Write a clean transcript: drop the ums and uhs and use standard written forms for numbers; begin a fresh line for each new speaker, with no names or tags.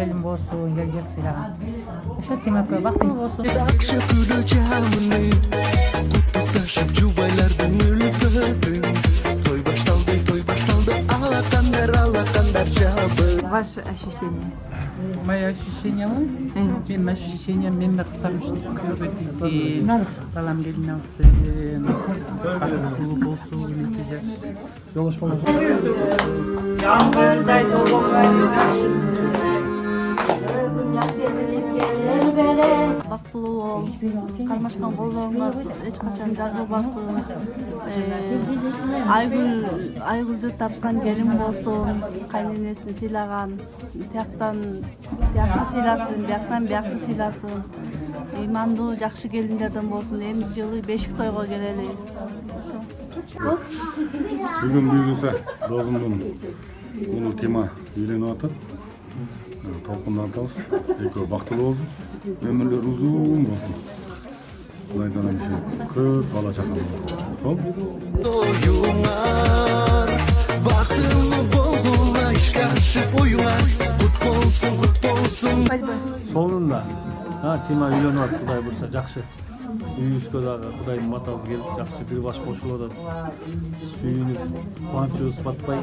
келин болсун, келжек сыйлаган. Ошо Тим экөө бактылуу болсун.
Акча күлү жамыны куттукташып жубайлардын үлфөтүн. Той башталды, алакандар жабы.
Ваше ощущение?
Мои ощущения мы? Менин ощущениям мен да кыздарым үчүн көбөйтүлсүн. Балам келин алсын. Бактылуу болсун, нетиже. Жолуш болсун.
Yağmurday dolunay yaşınsın. Ögün yaş ezilip gelir bere.
Бактылуу бол, кармашкан колдоруңар эч качан жазылбасын. Айгүлдү тапкан келин болсун, кайненесин сыйлаган, тияктан сыйласын, биякты сыйласын. Ыймандуу, жакшы келиндерден болсун. Эмне жылы бешик тойго келели.
Бүгүн буюрса Дозундун уулу Тима үйлөнүп атат. Толкундан атабыз. Экөө бактылуу болсун. Өмүрлөрү узун болсун. Кудайдан иши көп бала чакан болсун.
Тоюңар бактылуу болгула ишке ашып оюңар. Кут болсун.
Сонунда Тима үйлөнүп атат, Кудай буйрса жакшы. Үйүбүзгө дагы Кудайдын матасы келип, жакшы бир баш кошулуп атат. Сүйүнүп, кубанычыбыз батпай